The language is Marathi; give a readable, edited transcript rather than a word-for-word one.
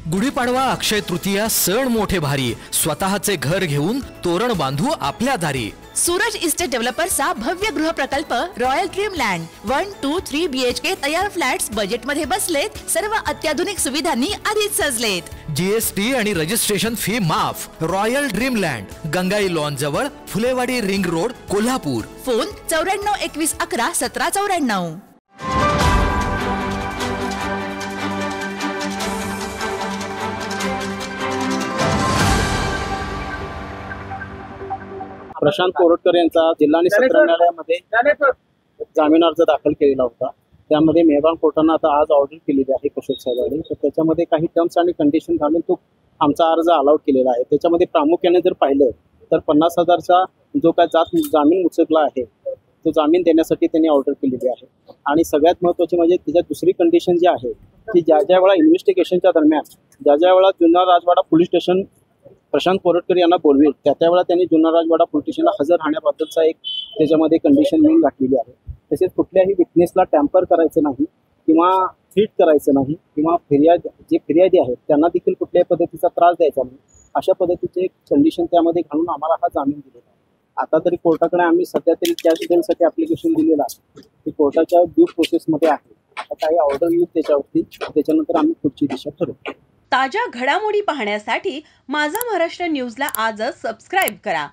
गुढीपाडवा अक्षय तृतीया सण मोठे भारी, स्वतःचे घर घेऊन तोरण बांधू आपल्या दारी। सूरज इस्टेट डेव्हलपर्सचा भव्य गृह प्रकल्प रॉयल ड्रीम लँड 1, 2, 3 BHK तयार फ्लॅट्स बजेट मध्ये बसलेत। सर्व अत्याधुनिक सुविधांनी आधीच सजलेत। GST आणि रजिस्ट्रेशन फी माफ। Royal dream land, Gangai lawn जवळ, Phulewadi ring road, Kolhapur. Phone 94 21 11 17 94। Prashant Koratkar यांचा जिल्हा आणि सत्र न्यायालयामध्ये जामीन अर्ज दाखल केलेला होता। त्यामध्ये मेहरबान कोर्टानं आता आज ऑर्डर केलेली आहे कशोद साहेबांनी। तर त्याच्यामध्ये काही टर्म्स आणि कंडिशन घालून तो आमचा अर्ज अलाउड केलेला आहे। त्याच्यामध्ये प्रामुख्याने जर पाहिलं तर 50,000चा जो काय जामीन उचलला आहे तो जामीन देण्यासाठी त्यांनी ऑर्डर केलेली आहे। आणि सगळ्यात महत्त्वाची म्हणजे त्याच्यात दुसरी कंडिशन जी आहे की ज्या वेळा इन्व्हेस्टिगेशनच्या दरम्यान ज्या वेळा जुन्नर राजवाडा पोलीस स्टेशन प्रशांत कोरटकर यांना बोलवेल त्यावेळेला त्यांनी जुन्नर राजवाडा पोलीस स्टेशनला हजर राहण्याबद्दलचा एक त्याच्यामध्ये कंडिशन लिहून घातलेली आहे। तसेच कुठल्याही विटनेसला टॅम्पर करायचं नाही किंवा थ्रीट करायचं नाही किंवा जे फिर्यादी आहेत त्यांना देखील कुठल्याही पद्धतीचा त्रास द्यायचा नाही, अशा पद्धतीचे एक कंडिशन त्यामध्ये घालून आम्हाला हा जामीन दिलेला आहे। आता तरी कोर्टाकडे आम्ही सध्या तरी कॅश बेलसाठी ॲप्लिकेशन दिलेलं आहे, ते कोर्टाच्या ड्यू प्रोसेसमध्ये आहे। आता काही ऑर्डर येईल त्याच्यावरती, त्याच्यानंतर आम्ही पुढची दिशा ठरवू। ताज्या घडामोडी पाहण्यासाठी माझा महाराष्ट्र न्यूजला आजच सबस्क्राईब करा।